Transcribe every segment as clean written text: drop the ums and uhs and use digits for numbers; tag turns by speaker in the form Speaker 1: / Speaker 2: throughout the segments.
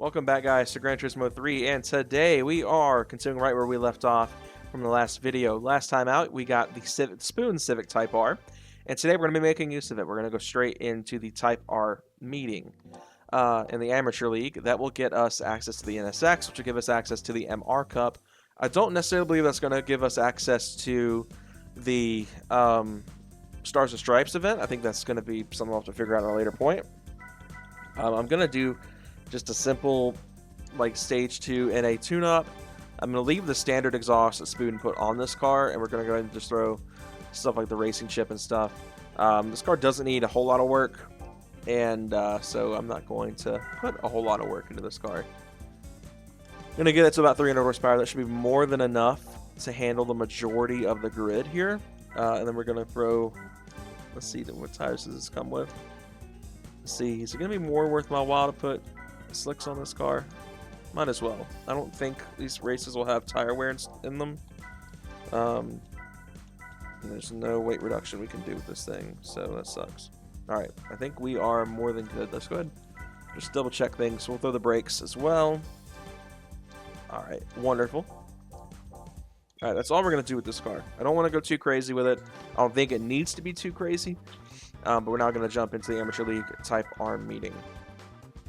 Speaker 1: Welcome back, guys, to Gran Turismo 3, and today we are continuing right where we left off from the last video. Last time out, we got the Spoon Civic Type R, and today we're going to be making use of it. We're going to go straight into the Type R meeting in the Amateur League. That will get us access to the NSX, which will give us access to the MR Cup. I don't necessarily believe that's going to give us access to the Stars and Stripes event. I think that's going to be something we'll have to figure out at a later point. I'm going to do just a simple like stage 2 NA tune-up. I'm going to leave the standard exhaust that Spoon put on this car, and we're going to go ahead and just throw stuff like the racing chip and stuff. This car doesn't need a whole lot of work, and so I'm not going to put a whole lot of work into this car. I'm going to get it to about 300 horsepower. That should be more than enough to handle the majority of the grid here. And then we're going to throw, let's see, what tires does this come with? Let's see, is it going to be more worth my while to put slicks on this car? Might as well. I don't think these races will have tire wear in them. And there's no weight reduction we can do with this thing, so that sucks. Alright, I think we are more than good. Let's go ahead and just double check things. So we'll throw the brakes as well. Alright, wonderful. Alright, that's all we're going to do with this car. I don't want to go too crazy with it. I don't think it needs to be too crazy. But we're now going to jump into the Amateur League Type R meeting.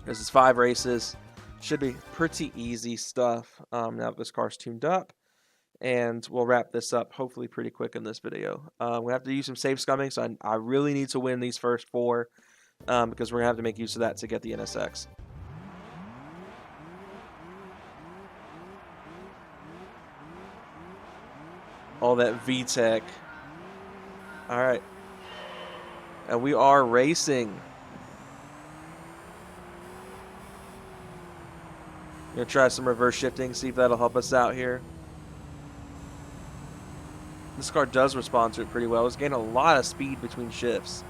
Speaker 1: This is 5 races. Should be pretty easy stuff now that this car's tuned up. And we'll wrap this up hopefully pretty quick in this video. We have to use some safe scumming, so I really need to win these first 4 because we're going to have to make use of that to get the NSX. All that VTEC. Alright. And we are racing. Gonna try some reverse shifting, see if that'll help us out here. This car does respond to it pretty well. It's gaining a lot of speed between shifts.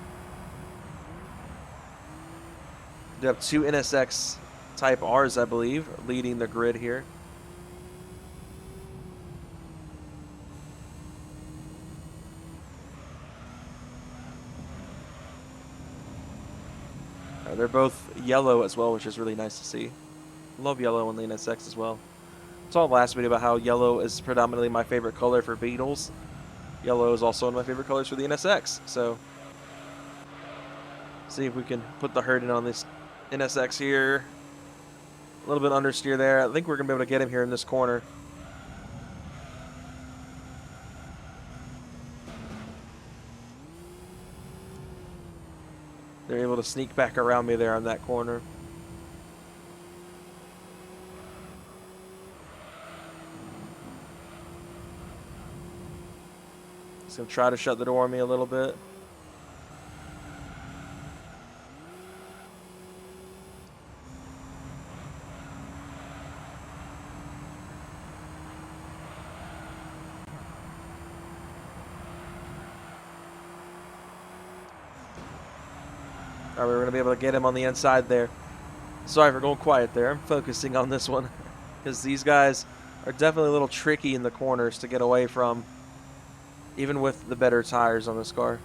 Speaker 1: We have 2 NSX Type Rs, I believe, leading the grid here. They're both yellow as well, which is really nice to see. Love yellow in the NSX as well. I saw last video about how yellow is predominantly my favorite color for Beetles. Yellow is also one of my favorite colors for the NSX. So, see if we can put the hurt in on this NSX here. A little bit understeer there. I think we're going to be able to get him here in this corner. They're able to sneak back around me there on that corner. He's going to try to shut the door on me a little bit. Alright, we're going to be able to get him on the inside there. Sorry for going quiet there. I'm focusing on this one because these guys are definitely a little tricky in the corners to get away from, even with the better tires on this car.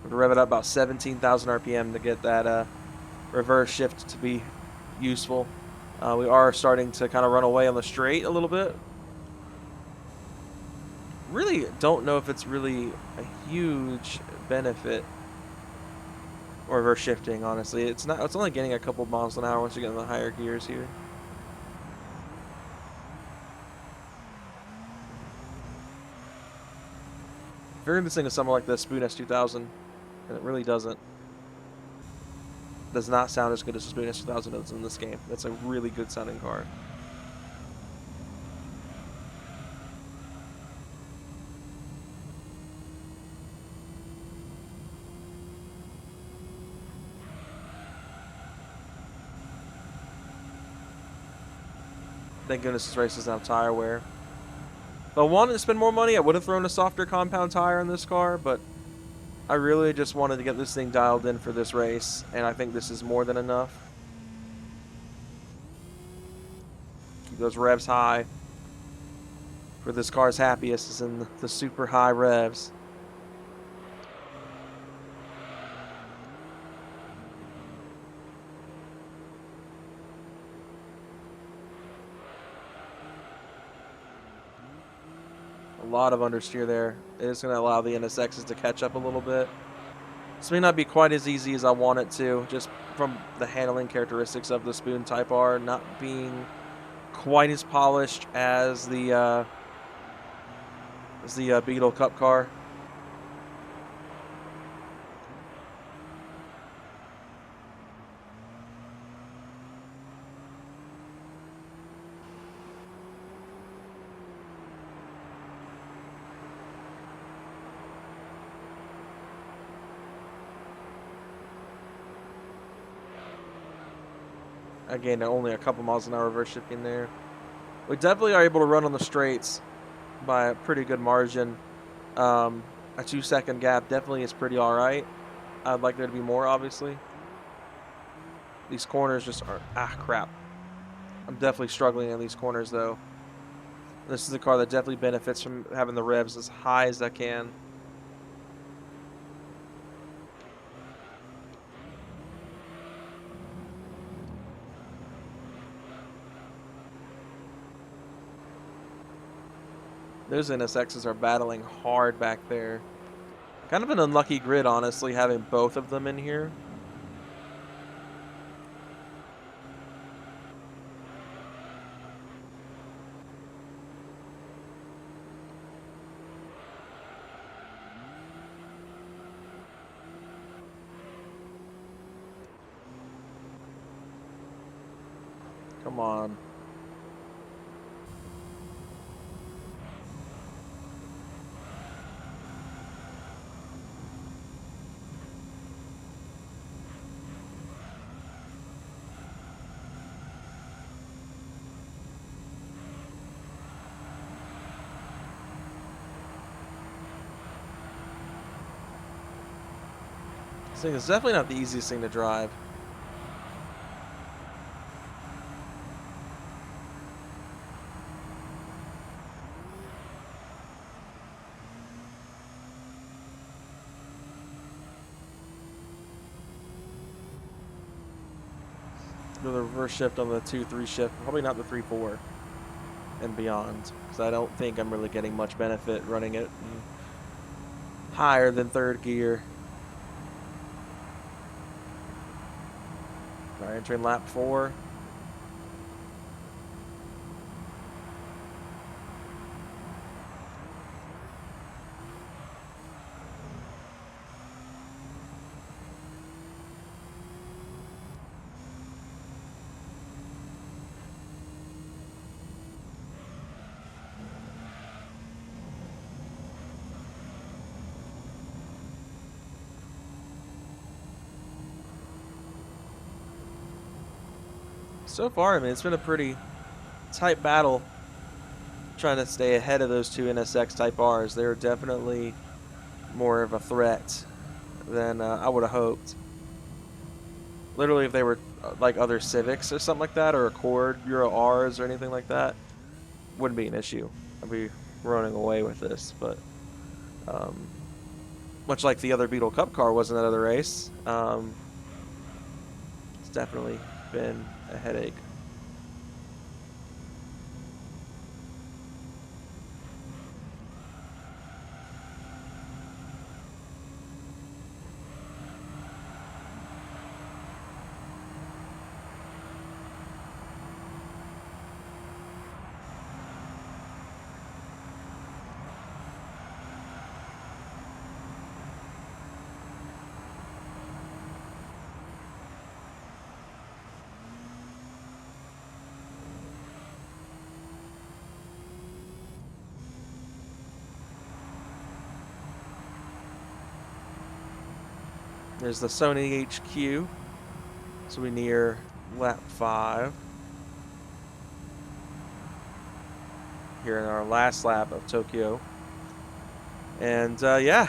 Speaker 1: We're going to rev it up about 17,000 RPM to get that reverse shift to be useful. We are starting to kind of run away on the straight a little bit. Really don't know if it's really a huge benefit. Or reverse shifting, honestly. It's not. It's only getting a couple miles an hour once you get in the higher gears here. Figuring this thing is something like the Spoon S2000, and it really doesn't. Does not sound as good as the Spoon S2000 does in this game. It's a really good sounding car. Thank goodness this race doesn't have tire wear. If I wanted to spend more money, I would have thrown a softer compound tire in this car, but I really just wanted to get this thing dialed in for this race, and I think this is more than enough. Keep those revs high. Where this car's happiest is in the super high revs. lot of understeer there. It is going to allow the NSXs to catch up a little bit. This may not be quite as easy as I want it to, just from the handling characteristics of the Spoon Type R not being quite as polished as the Beetle Cup car. Again, only a couple miles an hour reverse shifting there. We definitely are able to run on the straights by a pretty good margin. A 2-second gap definitely is pretty alright. I'd like there to be more, obviously. These corners just aren't... Ah, crap. I'm definitely struggling in these corners, though. This is a car that definitely benefits from having the revs as high as I can. Those NSXs are battling hard back there. Kind of an unlucky grid, honestly, having both of them in here. Come on. This thing is definitely not the easiest thing to drive. Do the reverse shift on the 2-3 shift, probably not the 3-4 and beyond, because I don't think I'm really getting much benefit running it higher than third gear. All right, entering lap 4. So far, I mean, it's been a pretty tight battle trying to stay ahead of those two NSX Type Rs. They're definitely more of a threat than I would have hoped. Literally, if they were like other Civics or something like that, or Accord Euro Rs or anything like that, wouldn't be an issue. I'd be running away with this, but much like the other Beetle Cup car was in that other race, it's definitely been a headache. There's the Sony HQ. So we near lap 5. Here in our last lap of Tokyo. And yeah.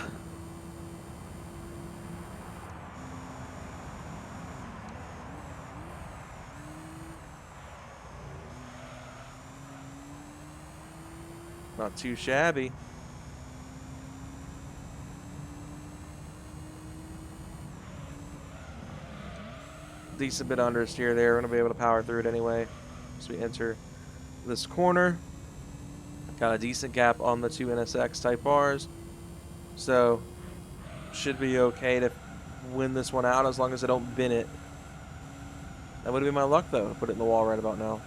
Speaker 1: Not too shabby. Decent bit of understeer there. We're going to be able to power through it anyway as we enter this corner. Got a decent gap on the two NSX Type Rs. So, should be okay to win this one out as long as I don't bin it. That would be my luck, though, to put it in the wall right about now.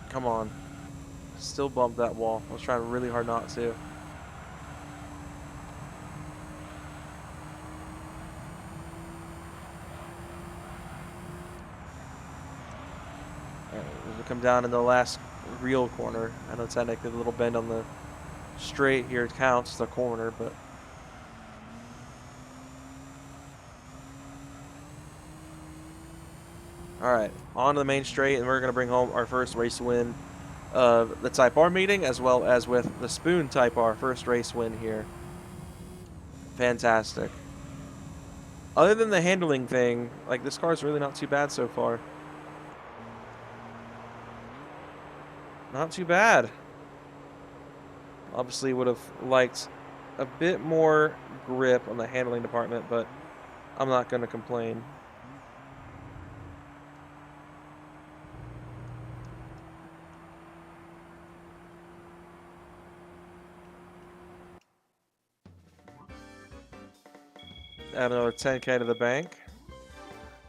Speaker 1: Come on. Still bumped that wall. I was trying really hard not to. Alright, we'll come down in the last real corner. I know technically the little bend on the straight here counts as a corner, but... Alright, on to the main straight, and we're going to bring home our first race win of the Type R meeting, as well as with the Spoon Type R first race win here. Fantastic. Other than the handling thing, like, this car is really not too bad so far. Not too bad. Obviously would have liked a bit more grip on the handling department, but I'm not going to complain. Add another 10K to the bank.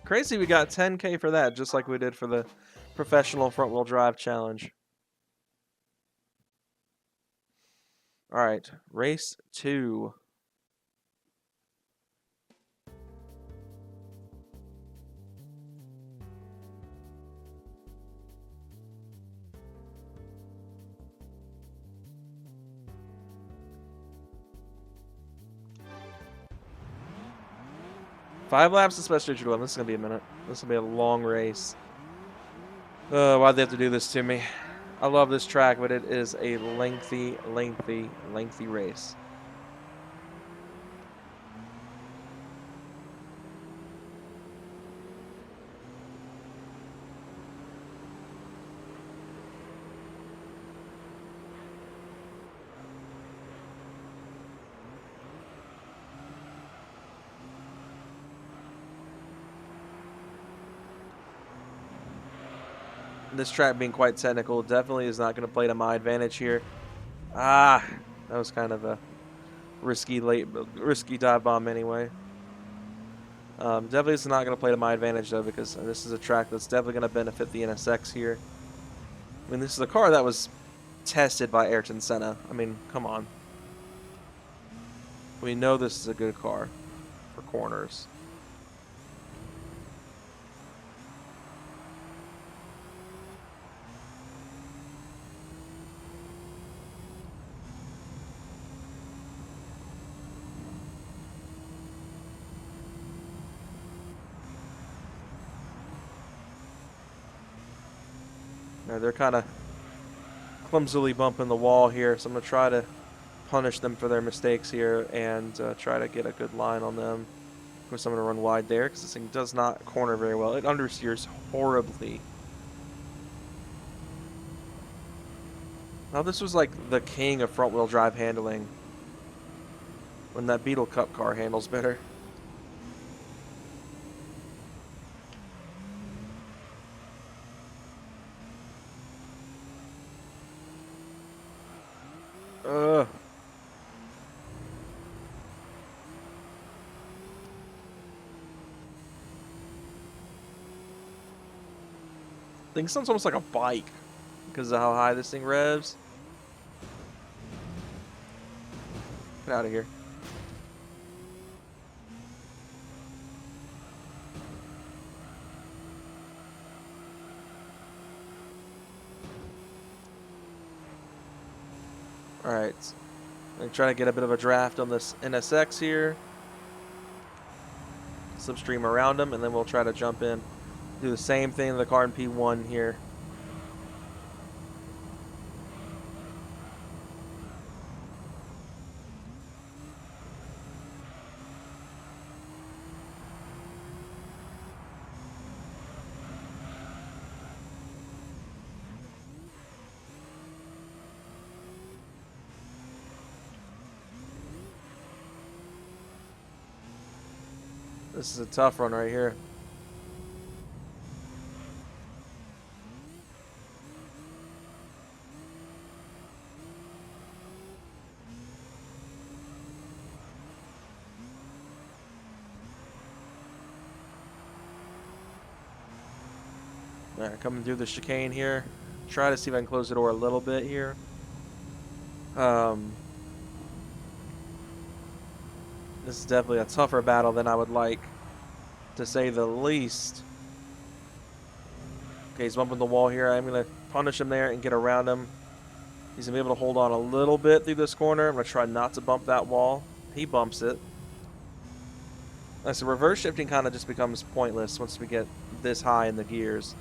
Speaker 1: Crazy we got 10K for that, just like we did for the professional front-wheel drive challenge. Alright, race 2. Five laps of Special Digital 1. This is going to be a minute. This will be a long race. Why'd they have to do this to me? I love this track, but it is a lengthy race. This track being quite technical definitely is not going to play to my advantage here. Ah, that was kind of a risky dive bomb anyway. Definitely it's not going to play to my advantage though, because this is a track that's definitely going to benefit the NSX here. I mean, this is a car that was tested by Ayrton Senna. I mean, come on. We know this is a good car for corners. Now they're kind of clumsily bumping the wall here, so I'm going to try to punish them for their mistakes here and try to get a good line on them. Of course, I'm going to run wide there because this thing does not corner very well. It understeers horribly. Now this was like the king of front-wheel drive handling when that Beetle Cup car handles better. I think it sounds almost like a bike because of how high this thing revs. Get out of here. Alright. I'm going to try to get a bit of a draft on this NSX here. Slipstream around them, and then we'll try to jump in. Do the same thing in the car in P1 here. This is a tough one right here. All right, coming through the chicane here. Try to see if I can close the door a little bit here. This is definitely a tougher battle than I would like, to say the least. Okay, he's bumping the wall here. I'm going to punish him there and get around him. He's going to be able to hold on a little bit through this corner. I'm going to try not to bump that wall. He bumps it. So reverse shifting kind of just becomes pointless once we get this high in the gears.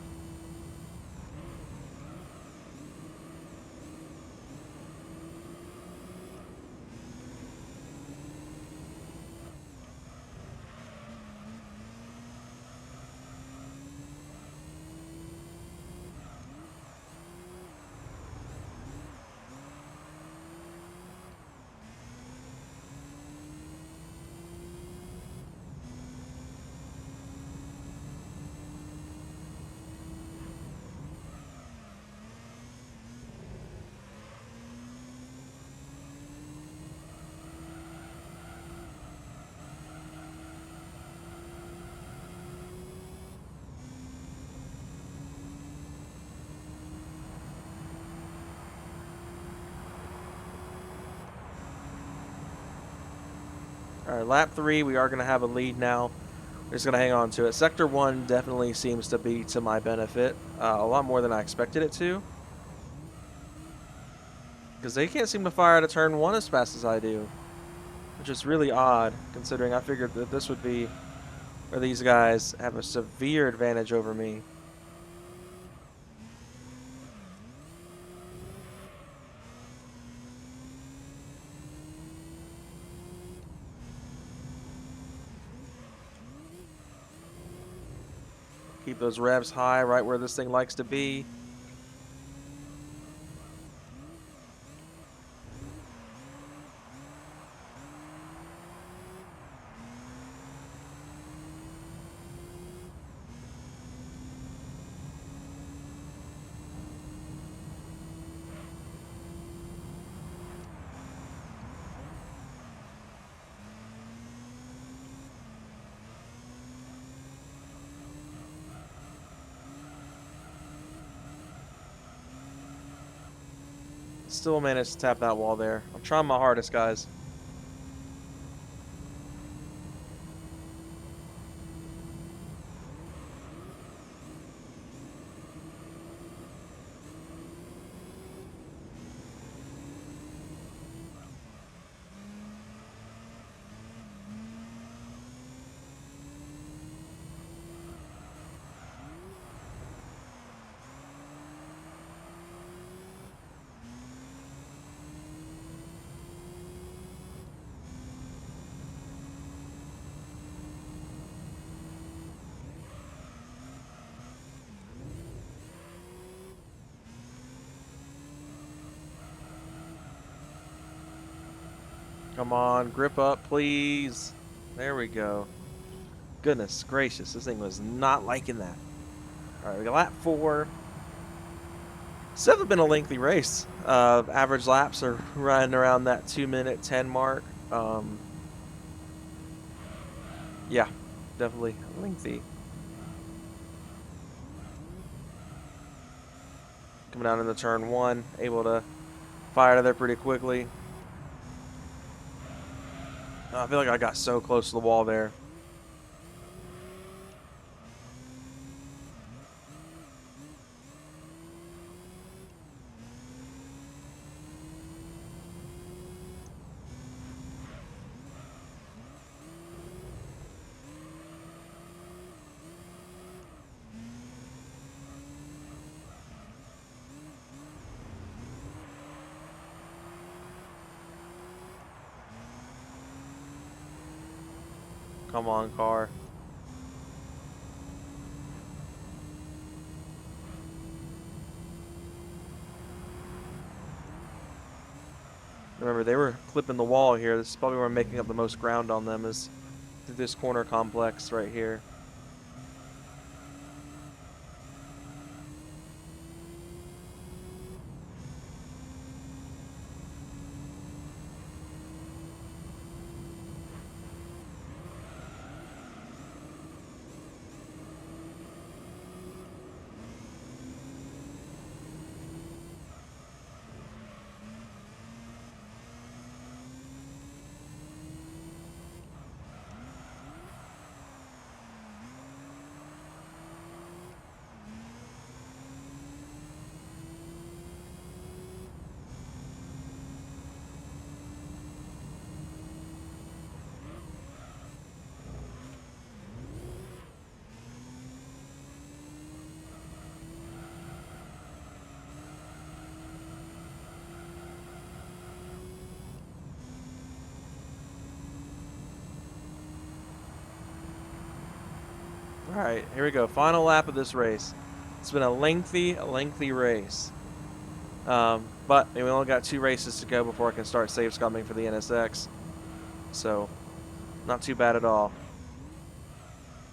Speaker 1: All right, lap 3, we are going to have a lead now. We're just going to hang on to it. Sector 1 definitely seems to be to my benefit. A lot more than I expected it to. Because they can't seem to fire out of turn 1 as fast as I do. Which is really odd, considering I figured that this would be where these guys have a severe advantage over me. Keep those revs high, right where this thing likes to be. Still managed to tap that wall there. I'm trying my hardest, guys. Come on, grip up, please. There we go. Goodness gracious, this thing was not liking that. All right, we got lap 4. It's definitely been a lengthy race. Average laps are running around that 2-minute 10 mark. Yeah, definitely lengthy. Coming down into turn 1, able to fire out of there pretty quickly. I feel like I got so close to the wall there. Come on, car. Remember, they were clipping the wall here. This is probably where I'm making up the most ground on them, is through this corner complex right here. All right, here we go. Final lap of this race. It's been a lengthy race. But we only got 2 races to go before I can start save scumming for the NSX. So, not too bad at all.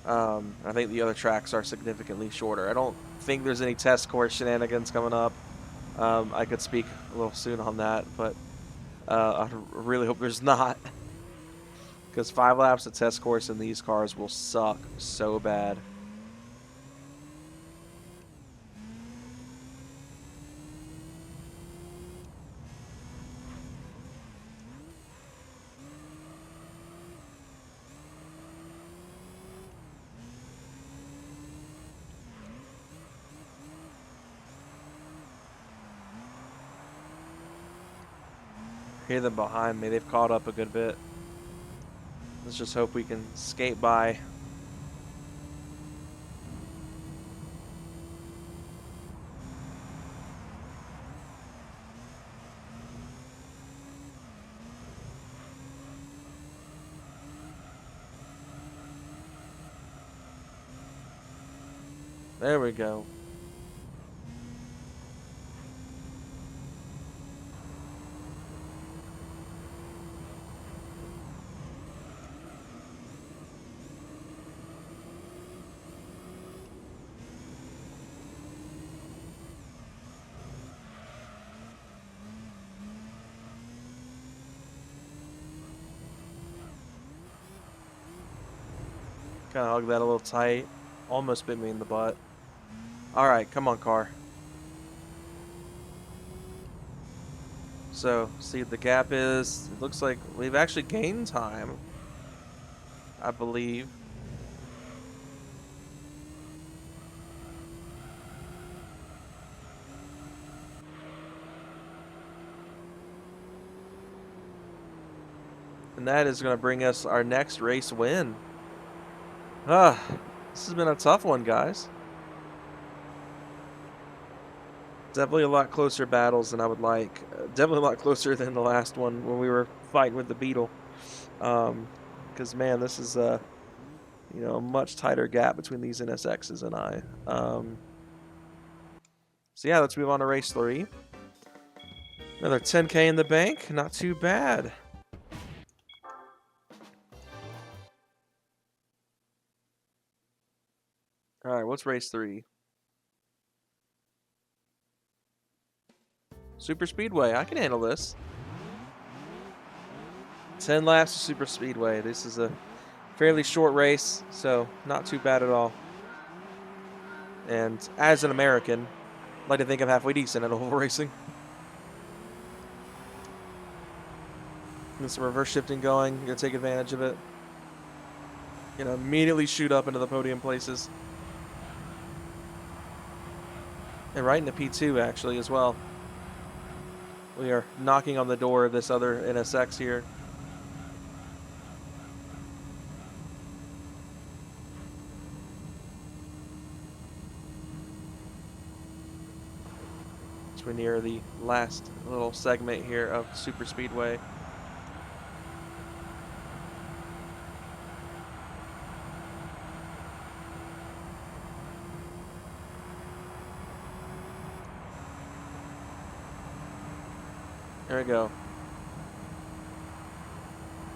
Speaker 1: I think the other tracks are significantly shorter. I don't think there's any test course shenanigans coming up. I could speak a little soon on that, but I really hope there's not. Because 5 laps of test course in these cars will suck so bad. Hear them behind me. They've caught up a good bit. Let's just hope we can skate by. There we go. Kind of hug that a little tight. Almost bit me in the butt. All right, come on, car. So, see what the gap is. It looks like we've actually gained time, I believe. And that is going to bring us our next race win. This has been a tough one, guys. Definitely a lot closer battles than I would like. Definitely a lot closer than the last one when we were fighting with the Beetle. Because, man, this is a much tighter gap between these NSXs and I. So, yeah, let's move on to race 3. Another 10K in the bank. Not too bad. All right, what's race 3? Super Speedway. I can handle this. 10 laps of Super Speedway. This is a fairly short race, so not too bad at all. And as an American, I'd like to think I'm halfway decent at oval racing. Get some reverse shifting going. You're gonna take advantage of it. Immediately shoot up into the podium places. And right into P2 actually as well. We are knocking on the door of this other NSX here. As we're near the last little segment here of Super Speedway. There we go.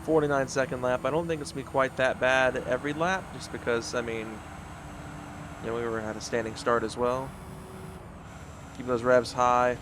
Speaker 1: 49-second lap. I don't think it's going to be quite that bad every lap, just because, I mean, you know, we were at a standing start as well. Keep those revs high.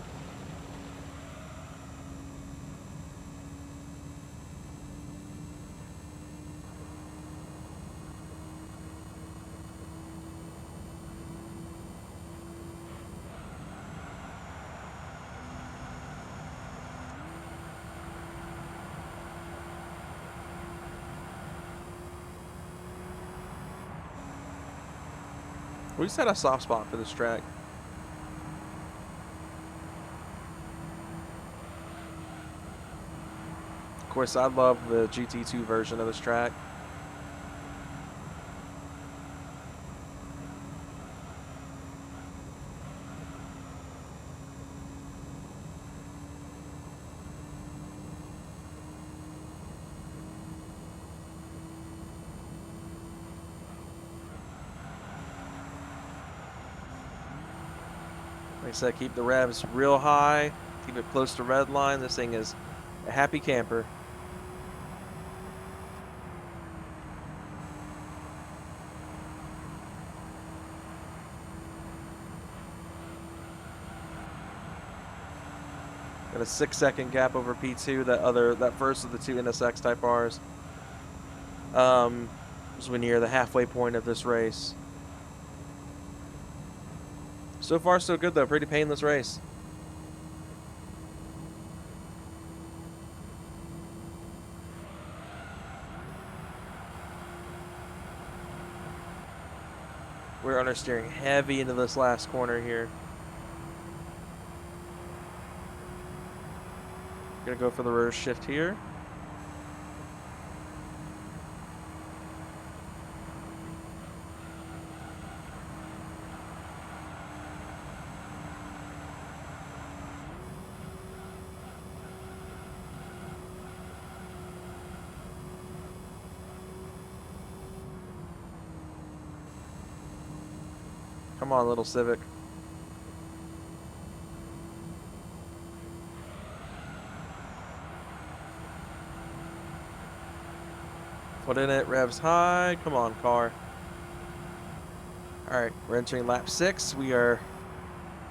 Speaker 1: We just had a soft spot for this track. Of course, I love the GT2 version of this track. Like I said, keep the revs real high, keep it close to red line. This thing is a happy camper. Got a 6-second gap over P2. That first of the two NSX Type Rs. As we're near the halfway point of this race. So far, so good, though. Pretty painless race. We're understeering heavy into this last corner here. Gonna go for the reverse shift here. Come on, little Civic. Put in it, revs high. Come on, car. All right, we're entering lap 6. We are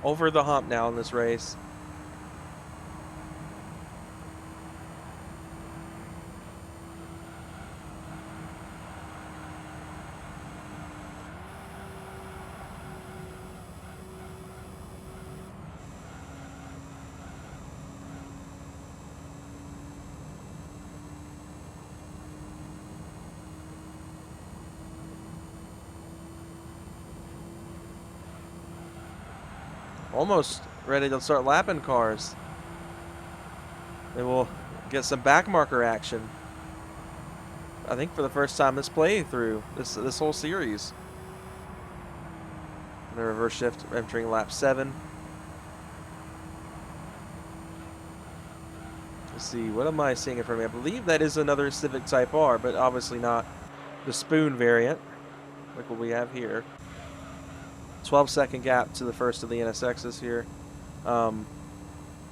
Speaker 1: over the hump now in this race. Almost ready to start lapping cars. And we'll get some back marker action. I think for the first time this playthrough, this whole series. And the reverse shift entering lap 7. Let's see, what am I seeing in front of me? I believe that is another Civic Type R, but obviously not the spoon variant, like what we have here. 12-second gap to the first of the NSXs here.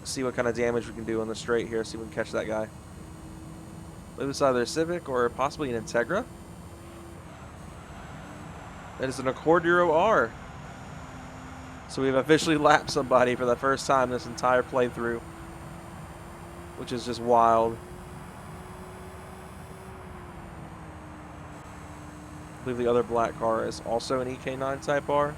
Speaker 1: See what kind of damage we can do on the straight here. See if we can catch that guy. I believe it's either a Civic or possibly an Integra. That is an Accord Euro R. So we've officially lapped somebody for the first time this entire playthrough, which is just wild. I believe the other black car is also an EK9 Type R.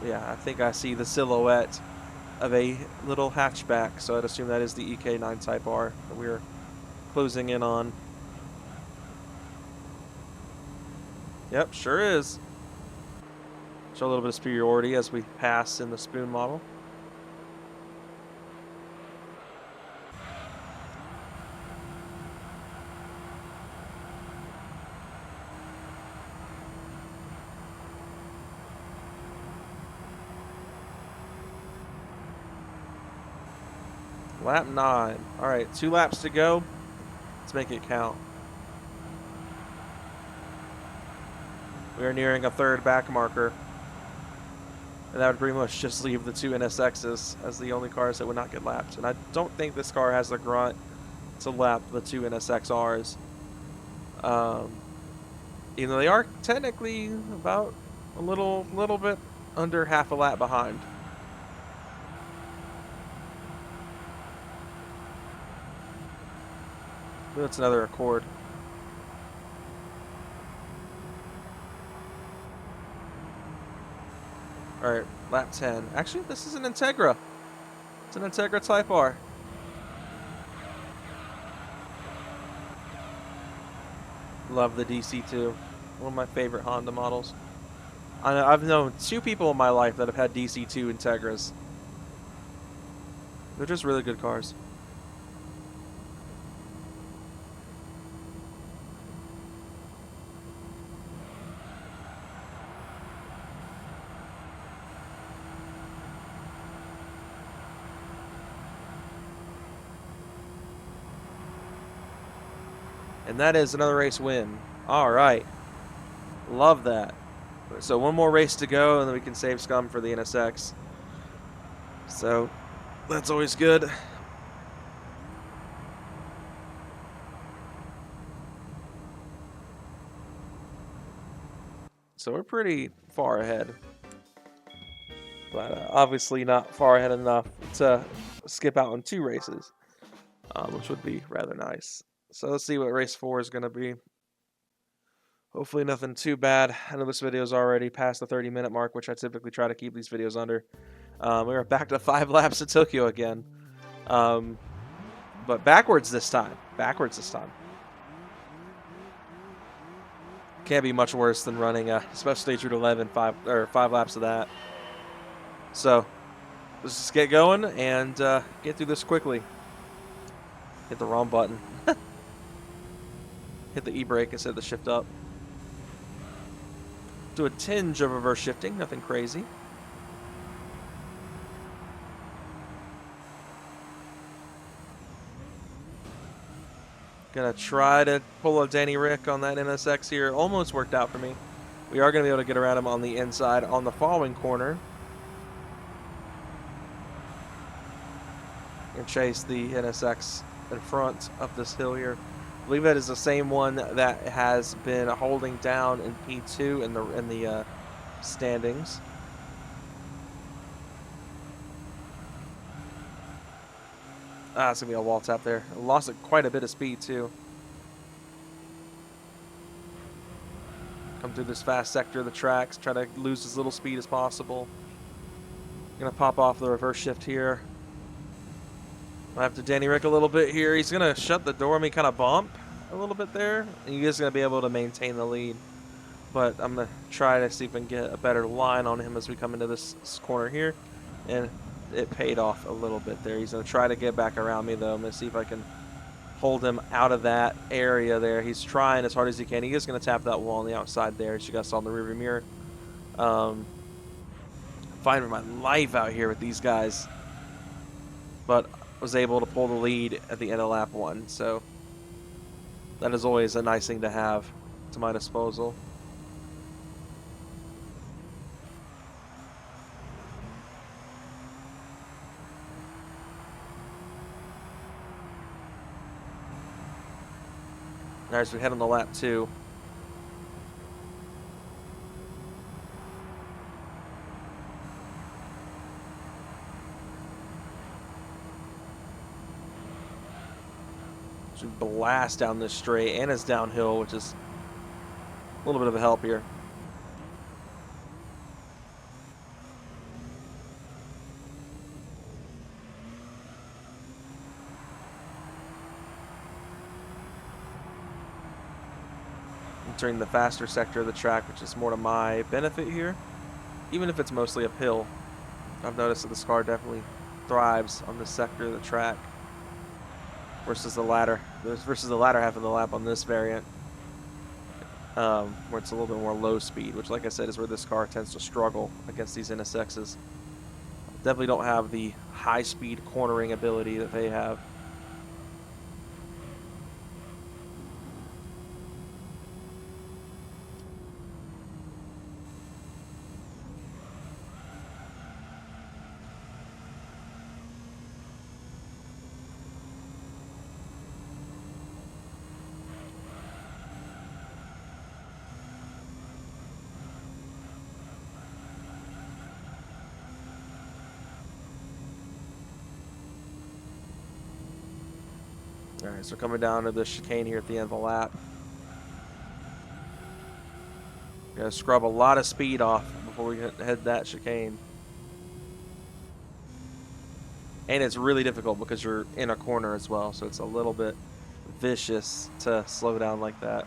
Speaker 1: Yeah, I think I see the silhouette of a little hatchback, so I'd assume that is the EK9 Type R that we're closing in on. Yep, sure is. Show a little bit of superiority as we pass in the spoon model. Lap 9. All right, 2 laps to go. Let's make it count. We are nearing a third back marker. And that would pretty much just leave the two NSXs as the only cars that would not get lapped. And I don't think this car has the grunt to lap the two NSXRs. Even though they are technically about a little bit under half a lap behind. That's another Accord. Alright, lap 10. Actually, this is an Integra. It's an Integra Type R. Love the DC2. One of my favorite Honda models. I've known 2 people in my life that have had DC2 Integras. They're just really good cars. And that is another race win. All right. Love that. So one more race to go, and then we can save scum for the NSX. So that's always good. So we're pretty far ahead. But obviously not far ahead enough to skip out on 2 races, which would be rather nice. So let's see what race 4 is going to be. Hopefully nothing too bad. I know this video is already past the 30-minute mark, which I typically try to keep these videos under. We are back to 5 laps at Tokyo again. But backwards this time. Can't be much worse than running a special stage route 11, 5 laps of that. So let's just get going and get through this quickly. Hit the wrong button. Hit the e-brake instead of the shift up. Do a tinge of reverse shifting, nothing crazy. Gonna try to pull a Danny Rick on that NSX here. Almost worked out for me. We are gonna be able to get around him on the inside on the following corner. And chase the NSX in front of this hill here. I believe that is the same one that has been holding down in P2 in the standings. It's gonna be a wall tap there. Lost quite a bit of speed too. Come through this fast sector of the tracks, try to lose as little speed as possible. Gonna pop off the reverse shift here. I have to Danny Rick a little bit here. He's gonna shut the door on me, kind of bump a little bit there, and he's gonna be able to maintain the lead. But I'm gonna try to see if I can get a better line on him as we come into this corner here, and it paid off a little bit there. He's gonna try to get back around me though. I'm gonna see if I can hold him out of that area there. He's trying as hard as he can. He is gonna tap that wall on the outside there, as you guys saw in the rearview mirror. Fighting for my life out here with these guys, but was able to pull the lead at the end of lap 1, so that is always a nice thing to have to my disposal. All right, so we head on to lap 2. Should blast down this straight, and it's downhill, which is a little bit of a help here. Entering the faster sector of the track, which is more to my benefit here, even if it's mostly uphill. I've noticed that this car definitely thrives on this sector of the track versus the latter half of the lap on this variant, where it's a little bit more low speed, which, like I said, is where this car tends to struggle against these NSXs. Definitely don't have the high speed cornering ability that they have. Alright, so coming down to the chicane here at the end of the lap. Gotta scrub a lot of speed off before we head that chicane. And it's really difficult because you're in a corner as well, so it's a little bit vicious to slow down like that.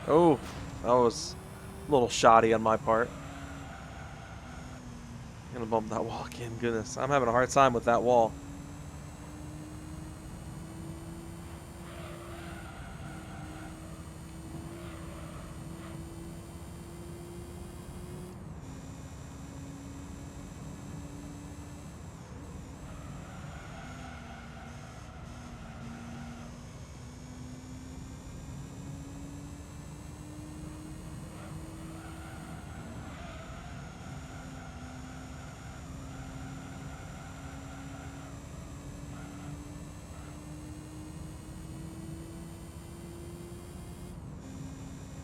Speaker 1: Oh, that was a little shoddy on my part. I'm gonna bump that wall again. Goodness, I'm having a hard time with that wall.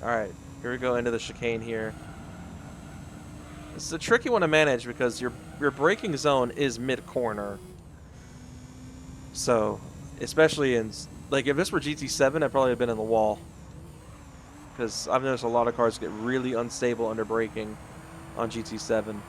Speaker 1: Alright, here we go into the chicane here. This is a tricky one to manage because your braking zone is mid-corner. So, especially in, like, if this were GT7, I'd probably have been in the wall. Because I've noticed a lot of cars get really unstable under braking on GT7.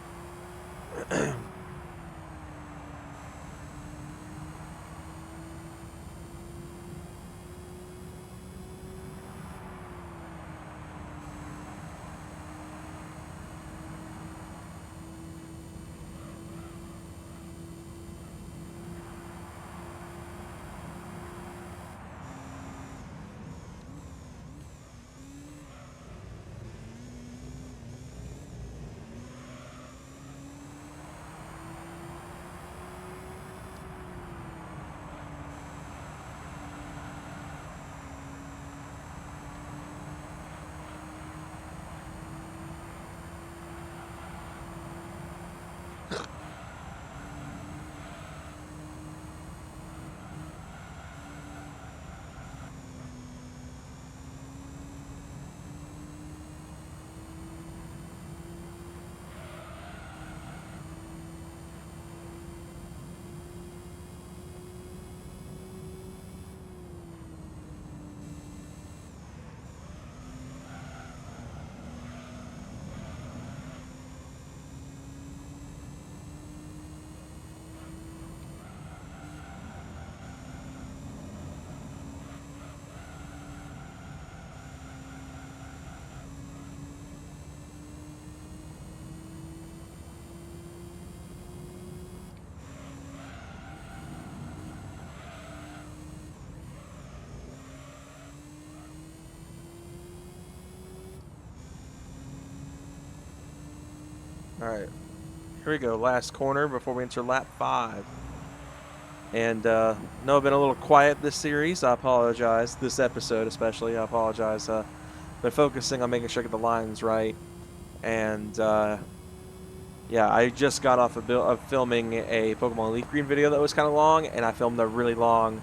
Speaker 1: Alright, here we go, last corner before we enter lap 5. And, no, I've been a little quiet this series, I apologize, this episode especially, I apologize. Been focusing on making sure I get the lines right. And, yeah, I just got off of filming a Pokemon Leaf Green video that was kind of long, and I filmed a really long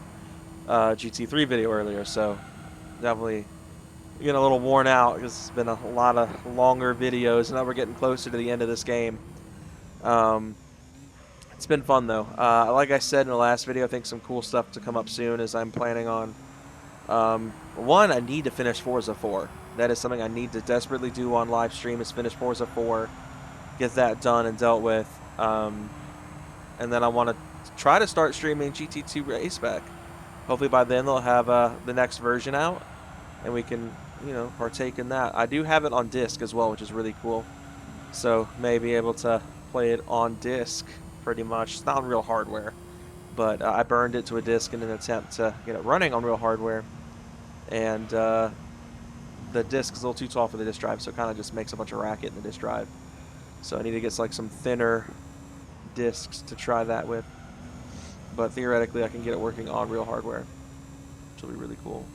Speaker 1: GT3 video earlier, so definitely getting a little worn out because it's been a lot of longer videos. Now we're getting closer to the end of this game. It's been fun though. Like I said in the last video, I think some cool stuff to come up soon as I'm planning on. One, I need to finish Forza 4. That is something I need to desperately do on live stream, is finish Forza 4, get that done and dealt with. And then I want to try to start streaming GT2 Raceback. Hopefully by then they'll have the next version out, and we can, you know, partake in that. I do have it on disc as well, which is really cool. So may be able to play it on disk, pretty much. It's not on real hardware, but I burned it to a disk in an attempt to get it running on real hardware, and the disk is a little too tall for the disk drive, so it kind of just makes a bunch of racket in the disk drive. So I need to get like some thinner disks to try that with, but theoretically I can get it working on real hardware, which will be really cool.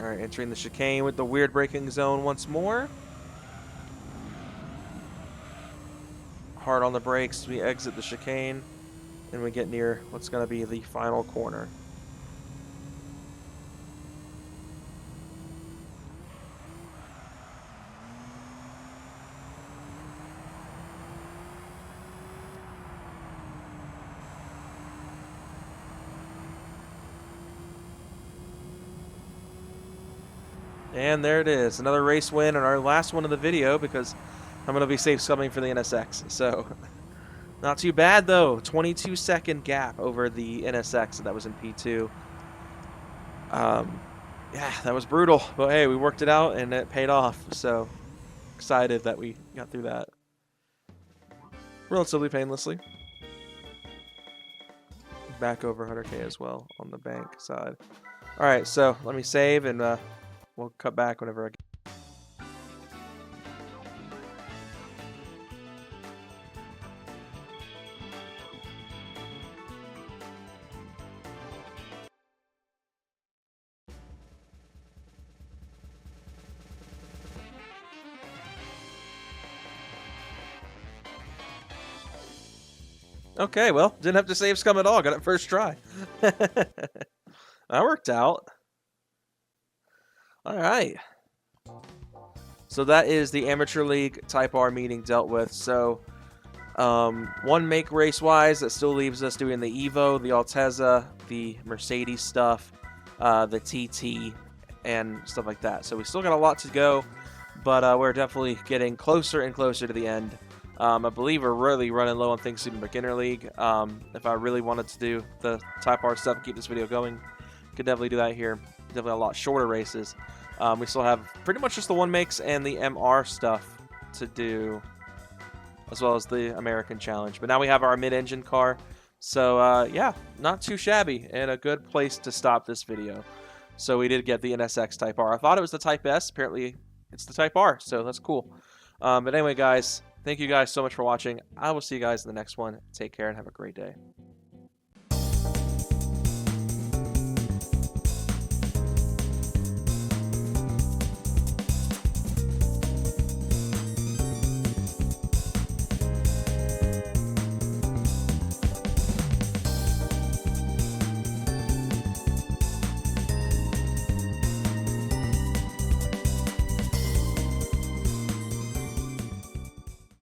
Speaker 1: All right, entering the chicane with the weird braking zone once more. Hard on the brakes, we exit the chicane, and we get near what's going to be the final corner. And there it is, another race win, and our last one of the video, because I'm going to be safe scumming for the NSX. So, not too bad though. 22-second gap over the NSX that was in P2. Yeah, that was brutal, but hey, we worked it out and it paid off. So, excited that we got through that relatively painlessly. Back over 100K as well on the bank side. All right, so let me save and we'll cut back whenever I get. Okay, well, didn't have to save scum at all. Got it first try. That worked out. All right. So that is the Amateur League Type R meeting dealt with. So one make race-wise, that still leaves us doing the Evo, the Altezza, the Mercedes stuff, the TT, and stuff like that. So we still got a lot to go, but we're definitely getting closer and closer to the end. I believe we're really running low on things in Beginner League. If I really wanted to do the Type R stuff and keep this video going, could definitely do that here. Definitely a lot shorter races. We still have pretty much just the one makes and the MR stuff to do, as well as the American Challenge. But now we have our mid-engine car. So, yeah, not too shabby and a good place to stop this video. So we did get the NSX Type R. I thought it was the Type S. Apparently, it's the Type R, so that's cool. But anyway, guys, thank you guys so much for watching. I will see you guys in the next one. Take care and have a great day.